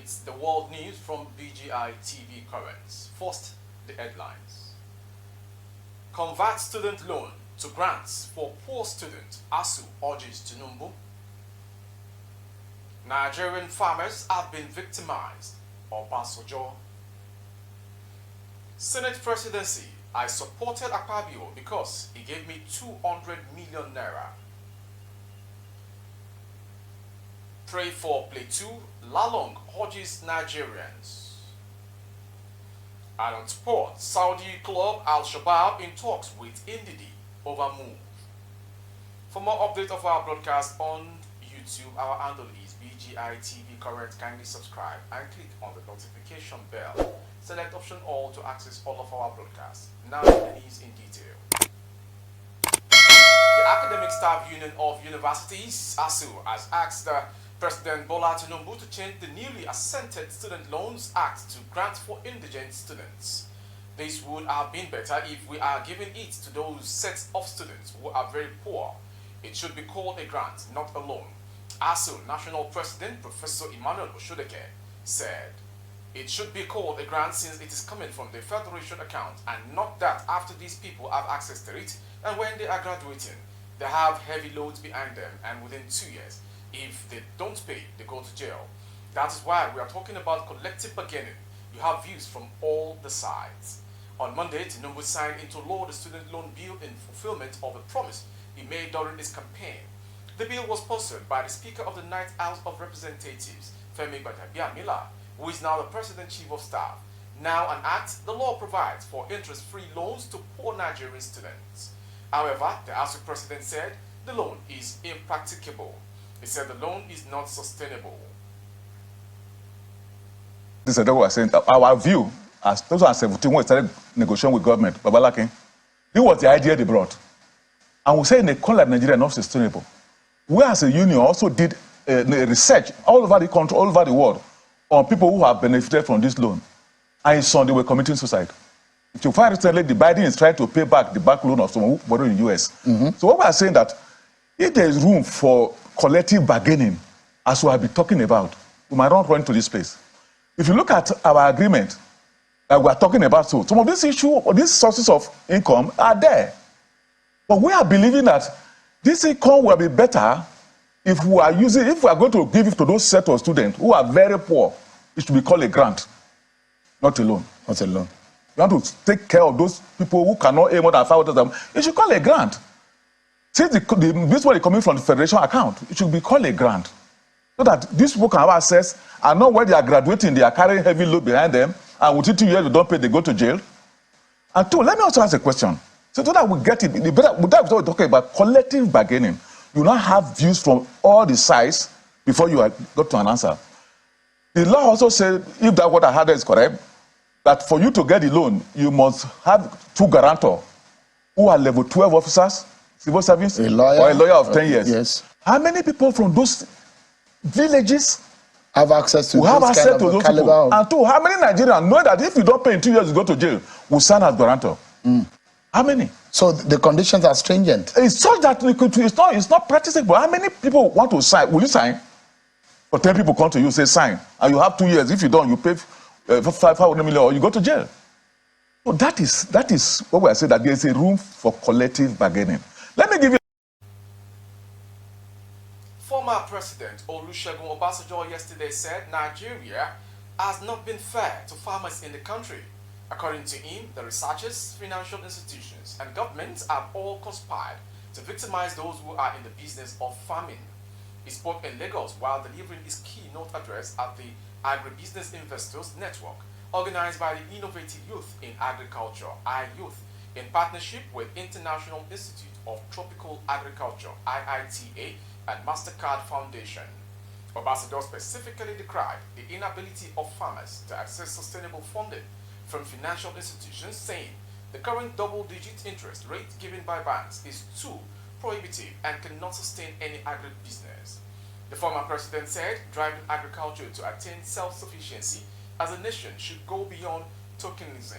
It's the world news from BGI TV Currents. First, the headlines. Convert student loan to grants for poor students, ASU urges Tinubu. Nigerian farmers have been victimized, Obasanjo. Senate presidency, I supported Akpabio because he gave me 200 million naira. Pray for Plateau, Lalong urges Nigerians. And on sport, Saudi club Al-Shabaab in talks with Ndidi over move. For more updates of our broadcast on YouTube, our handle is BGI TV Current. Kindly subscribe and click on the notification bell. Select option all to access all of our broadcasts. Now the news in detail. The Academic Staff Union of Universities, ASU, has asked President Bola Tinubu to change the newly assented Student Loans Act to grant for indigent students. This would have been better if we are giving it to those sets of students who are very poor. It should be called a grant, not a loan. ASU National President Professor Emmanuel Oshodeke said, it should be called a grant since it is coming from the Federation account and not that after these people have access to it and when they are graduating, they have heavy loads behind them and within 2 years, if they don't pay, they go to jail. That is why we are talking about collective bargaining. You have views from all the sides. On Monday, Tinubu signed into law the student loan bill in fulfillment of a promise he made during his campaign. The bill was sponsored by the Speaker of the Ninth House of Representatives, Femi Gbagabia-Mila, who is now the President Chief of Staff. Now an act, the law provides for interest-free loans to poor Nigerian students. However, the ASU President said the loan is impracticable. He said the loan is not sustainable. This is what we're saying. Our view, as 2017, when we started negotiating with government, Babalakin, this was the idea they brought. And we say in a country like Nigeria, not sustainable. We as a union also did research all over the country, all over the world, on people who have benefited from this loan. And in some, they were committing suicide. If you find recently, the Biden is trying to pay back the back loan of someone who borrowed in the US. So what we are saying that if there is room for collective bargaining, as we have been talking about, we might not run to this place. If you look at our agreement that we are talking about, so some of these issues or these sources of income are there. But we are believing that this income will be better if we are going to give it to those set of students who are very poor. It should be called a grant, not a loan. Not a loan. You want to take care of those people who cannot earn more than 5,000. It should call a grant. Since this money coming from the federation account, it should be called a grant. So that these people can have access, and not when they are graduating, they are carrying heavy load behind them, and within 2 years they don't pay, they go to jail. And two, let me also ask a question. So that we get it, without we're talking about collective bargaining, you now have views from all the sides before you got to an answer. The law also said, if that what I heard is correct, that for you to get the loan, you must have 2 guarantors who are level 12 officers, civil service, a lawyer, or a lawyer of 10 years. Yes. How many people from those villages have access to those people? And two, how many Nigerians know that if you don't pay in 2 years, you go to jail, will sign as guarantor? How many? So the conditions are stringent. It's such that it's not practicable. How many people want to sign? Will you sign? Or 10 people come to you, say sign, and you have 2 years. If you don't, you pay 500 million or you go to jail. So that is what we are saying, that there is a room for collective bargaining. Let me give you. Former President Olusegun Obasanjo yesterday said Nigeria has not been fair to farmers in the country. According to him, the researchers, financial institutions, and governments have all conspired to victimize those who are in the business of farming. He spoke in Lagos while delivering his keynote address at the Agribusiness Investors Network, organized by the Innovative Youth in Agriculture, I-Youth, in partnership with International Institute of Tropical Agriculture, IITA, and MasterCard Foundation. Obasanjo specifically decried the inability of farmers to access sustainable funding from financial institutions, saying the current double-digit interest rate given by banks is too prohibitive and cannot sustain any agribusiness. The former president said driving agriculture to attain self-sufficiency as a nation should go beyond tokenism,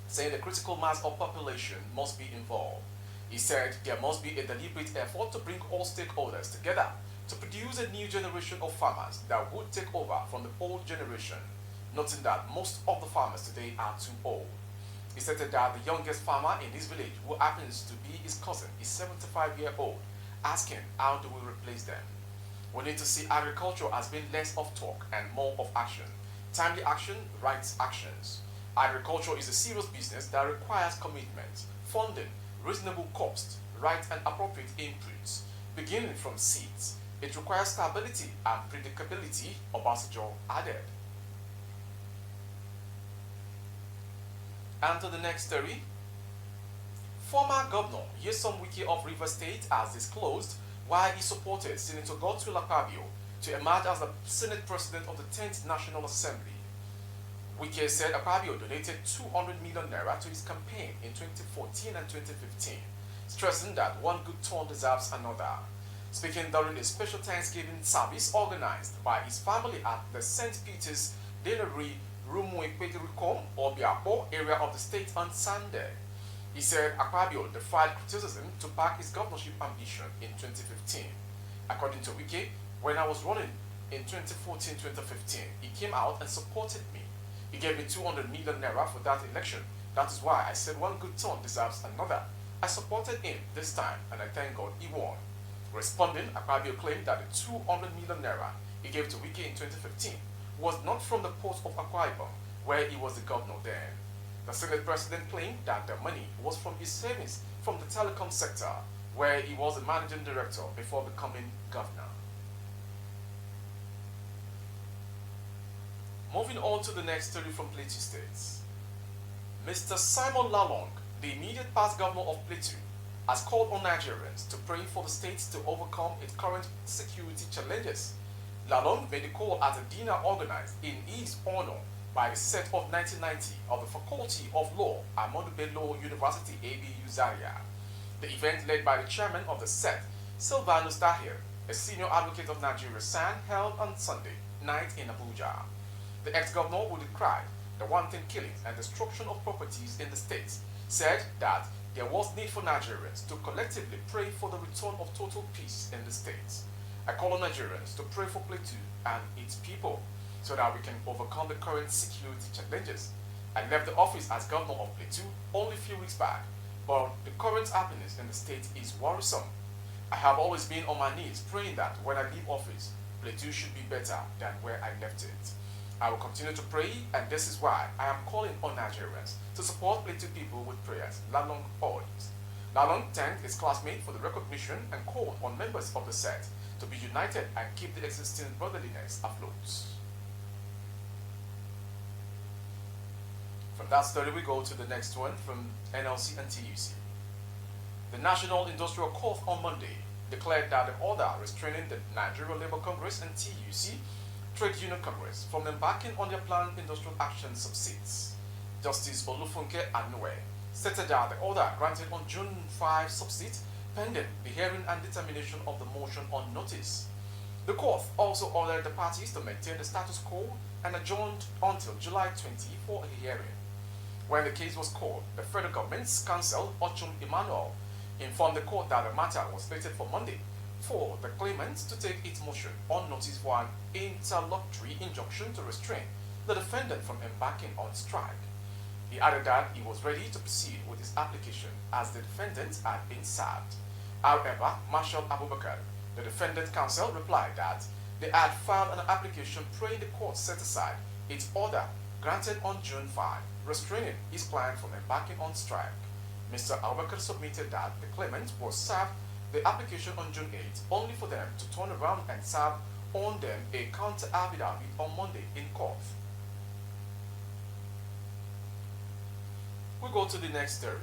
saying the critical mass of population must be involved. He said there must be a deliberate effort to bring all stakeholders together to produce a new generation of farmers that would take over from the old generation, noting that most of the farmers today are too old. He stated that the youngest farmer in his village, who happens to be his cousin, is 75-year-old, asking how do we replace them. We need to see agriculture as being less of talk and more of action. Timely action, right actions. Agriculture is a serious business that requires commitment, funding, reasonable cost, right and appropriate inputs, beginning from seeds. It requires stability and predictability, Obasanjo added. And to the next story. Former Governor Nyesom Wike of Rivers State has disclosed why he supported Senator Akpabio to emerge as the Senate President of the 10th National Assembly. Wike said Akpabio donated 200 million naira to his campaign in 2014 and 2015, stressing that one good turn deserves another. Speaking during a special Thanksgiving service organized by his family at the St. Peter's Dennery Rumwekweterikom or Biapo area of the state on Sunday. He said Akpabio defied criticism to back his governorship ambition in 2015. According to Wike, when I was running in 2014-2015, he came out and supported me. He gave me 200 million naira for that election. That is why I said one good turn deserves another. I supported him this time and I thank God he won. Responding, Akpabio claimed that the 200 million naira he gave to Wike in 2015 was not from the port of Akwa Ibom, where he was the governor then. The Senate President claimed that the money was from his savings from the telecom sector, where he was the managing director before becoming governor. Moving on to the next story from Plateau State. Mr. Simon Lalong, the immediate past governor of Plateau, has called on Nigerians to pray for the state to overcome its current security challenges. Lalong made the call at a dinner organized in his honor by the set of 1990 of the Faculty of Law at Ahmadu Bello University, ABU Zaria. The event, led by the chairman of the set, Silvanus Tahir, a senior advocate of Nigeria, SAN, held on Sunday night in Abuja. The ex-governor, who decried the wanton killings and destruction of properties in the state, said that there was need for Nigerians to collectively pray for the return of total peace in the state. I call on Nigerians to pray for Plateau and its people so that we can overcome the current security challenges. I left the office as governor of Plateau only a few weeks back, but the current happiness in the state is worrisome. I have always been on my knees praying that when I leave office, Plateau should be better than where I left it. I will continue to pray, and this is why I am calling on Nigerians to support Plateau people with prayers, Lalong urged. Lalong thanked his classmate for the recognition and called on members of the set to be united and keep the existing brotherliness afloat. From that story, we go to the next one from NLC and TUC. The National Industrial Court on Monday declared that the order restraining the Nigeria Labour Congress and TUC Trade Union Congress from embarking on their planned industrial action subsides. Justice Olufunke Anue stated that the order granted on June 5 subsides pending the hearing and determination of the motion on notice. The court also ordered the parties to maintain the status quo and adjourned until July 20 for a hearing. When the case was called, the federal government's counsel, Ochum Emmanuel, informed the court that the matter was slated for Monday for the claimant to take its motion on notice for an interlocutory injunction to restrain the defendant from embarking on strike. He added that he was ready to proceed with his application as the defendant had been served. However, Marshal Abubakar, the defendant counsel, replied that they had filed an application praying the court set aside its order granted on June 5, restraining his client from embarking on strike. Mr. Abubakar submitted that the claimant was served the application on June 8, only for them to turn around and serve on them a counter affidavit on Monday in court. We go to the next story.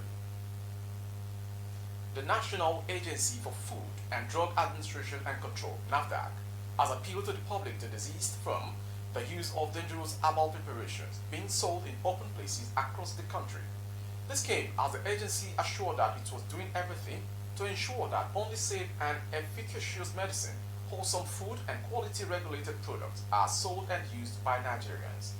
The National Agency for Food and Drug Administration and Control, NAFDAC, has appealed to the public to desist from the use of dangerous herbal preparations being sold in open places across the country. This came as the agency assured that it was doing everything to ensure that only safe and efficacious medicine, wholesome food, and quality-regulated products are sold and used by Nigerians.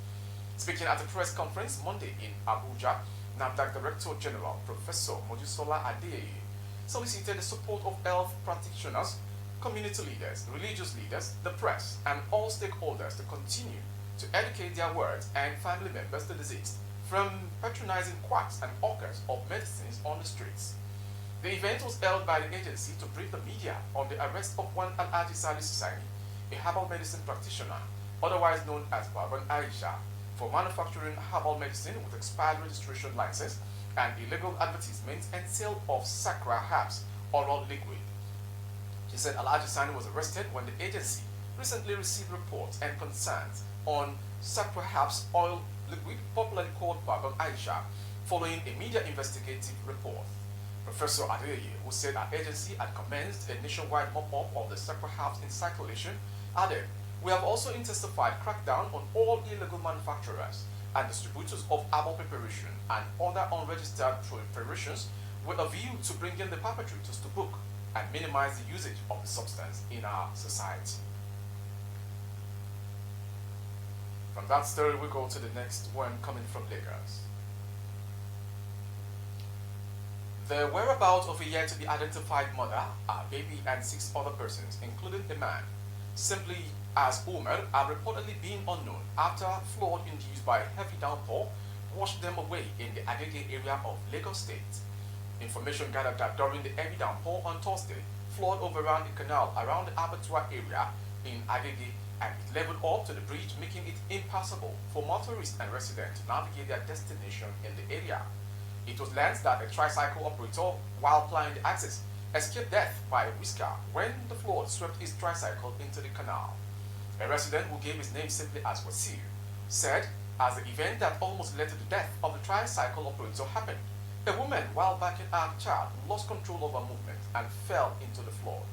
Speaking at a press conference Monday in Abuja, NAFDAC Director General Professor Mojisola Adeyeye solicited the support of health practitioners community leaders, religious leaders, the press, and all stakeholders to continue to educate their wards and family members to desist from patronizing quacks and hawkers of medicines on the streets. The event was held by the agency to brief the media on the arrest of one Al-Aji Sali Society, a herbal medicine practitioner, otherwise known as Baban Aisha, for manufacturing herbal medicine with expired registration license and illegal advertisement and sale of Sakra herbs oral liquid. She said Al-Aji Sani was arrested when the agency recently received reports and concerns on Sakra herbs oil liquid, popularly called Baban Aisha, following a media investigative report. Professor Adeye, who said our agency had commenced a nationwide mop-up of the Sakra herbs in circulation, added, "We have also intensified crackdown on all illegal manufacturers and distributors of herbal preparation and other unregistered preparations with a view to bringing the perpetrators to book and minimize the usage of the substance in our society." From that story, we go to the next one coming from Lagos. The whereabouts of a yet to be identified mother, a baby, and 6 other persons, including a man, simply as Umar, are reportedly being unknown after flood induced by a heavy downpour washed them away in the Agege area of Lagos State. Information gathered that during the heavy downpour on Thursday, flood overran the canal around the abattoir area in Agege and it leveled up to the bridge, making it impassable for motorists and residents to navigate their destination in the area. It was learned that a tricycle operator, while plying the access, escaped death by a whisker when the flood swept his tricycle into the canal. A resident who gave his name simply as Wasir said, as the event that almost led to the death of the tricycle operator happened, a woman, while backing her child, lost control of her movement and fell into the flood.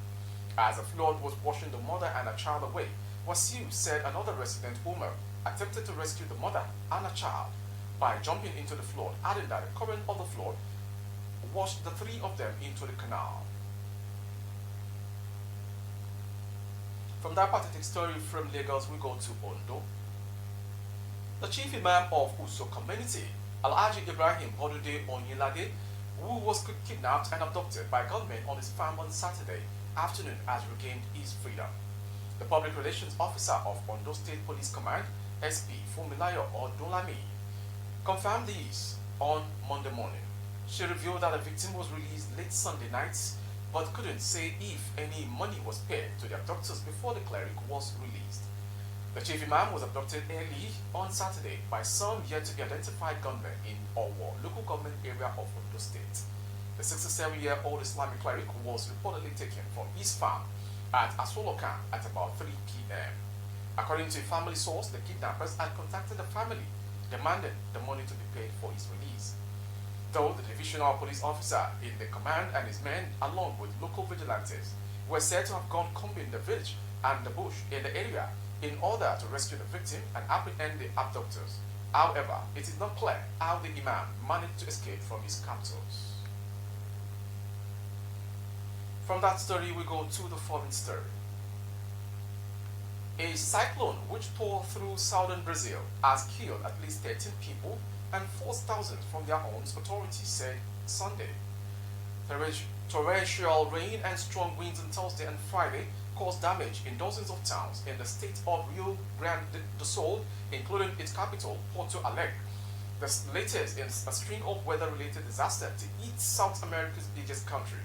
As the flood was washing the mother and her child away, Wasir said another resident, Umar, attempted to rescue the mother and her child by jumping into the flood, adding that the current of the flood washed the 3 of them into the canal. From that pathetic story from Lagos, we go to Ondo. The chief imam of Uso community, Alhaji Ibrahim Bodude Onyilade, who was kidnapped and abducted by gunmen on his farm on Saturday afternoon, has regained his freedom. The public relations officer of Ondo State Police Command, SP Fumilayo Odolami, confirmed this on Monday morning. She revealed that the victim was released late Sunday night, but couldn't say if any money was paid to the abductors before the cleric was released. The chief imam was abducted early on Saturday by some yet to be identified gunmen in Owo, local government area of Ondo State. The 67-year-old Islamic cleric was reportedly taken from his farm at Asolokan at about 3 p.m. According to a family source, the kidnappers had contacted the family, demanding the money to be paid for his release. Though the divisional police officer in the command and his men, along with local vigilantes, were said to have gone combing the village and the bush in the area in order to rescue the victim and apprehend the abductors. However, it is not clear how the imam managed to escape from his captors. From that story, we go to the foreign story. A cyclone which tore through southern Brazil has killed at least 13 people and forced thousands from their homes, authorities said Sunday. Torrential rain and strong winds on Thursday and Friday caused damage in dozens of towns in the state of Rio Grande do Sul, including its capital, Porto Alegre. The latest in a string of weather-related disasters to hit South America's biggest country.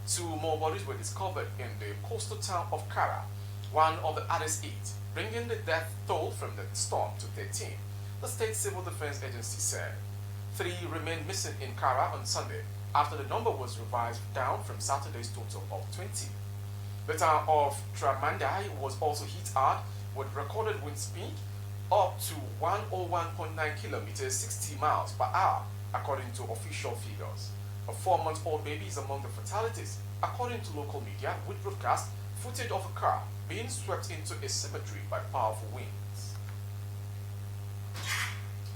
2 more bodies were discovered in the coastal town of Cara, one of the hardest hit, bringing the death toll from the storm to 13, the state civil defense agency said. 3 remained missing in Cara on Sunday, after the number was revised down from Saturday's total of 20. The town of Tramandai was also hit hard, with recorded wind speed up to 101.9 kilometers, 60 miles per hour, according to official figures. A 4-month-old baby is among the fatalities, according to local media, which broadcast footage of a car being swept into a cemetery by powerful winds.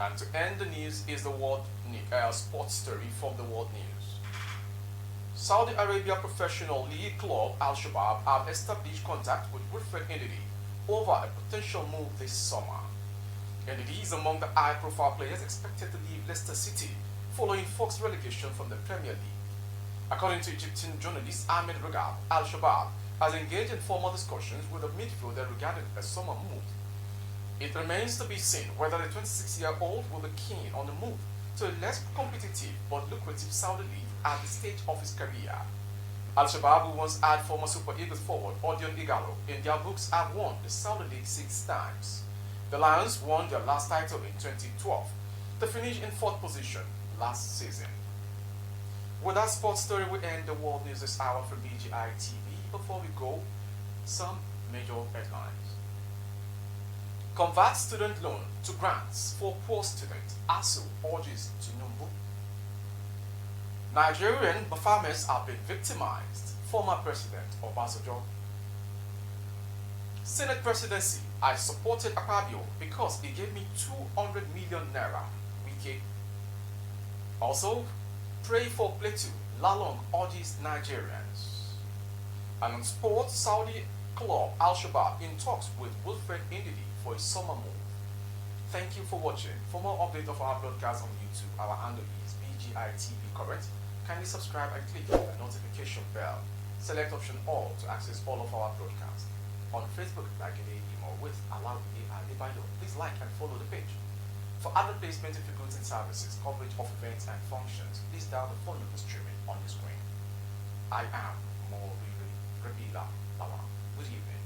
And to end the news is the world sports story from the world news. Saudi Arabia professional league club Al-Shabaab have established contact with Wilfred Ndidi over a potential move this summer. Ndidi is among the high-profile players expected to leave Leicester City following Fox relegation from the Premier League. According to Egyptian journalist Ahmed Regab, Al-Shabaab has engaged in formal discussions with the midfielder regarding a summer move. It remains to be seen whether the 26-year-old will be keen on the move to a less competitive but lucrative Saudi league at this stage of his career. Al-Shabaab, who once had former Super Eagles forward Odion Igalo in their books, have won the Saudi League 6 times. The Lions won their last title in 2012 to finish in 4th position last season. With that sports story, we end the world news this hour from BGI TV. Before we go, some major headlines. Convert student loan to grants for poor students, ASU urges Tinubu. Nigerian farmers have been victimized, former President Obasanjo. Senate presidency, I supported Akpabio because he gave me 200 million naira. Wike. Also, pray for Plateau, Lalong urges Nigerians. And on sports, Saudi club Al-Shabaab in talks with Wilfred Ndidi for a summer move. Thank you for watching. For more updates of our broadcast on YouTube, our handle is BGI TV Current. Kindly subscribe and click on the notification bell. Select option all to access all of our broadcasts. On Facebook, like an email with Alawi Adebayo. Please like and follow the page. For other placement of goods and services, coverage of events and functions, please dial the phone number streaming on the screen. I am Rabila Lawa. Good evening.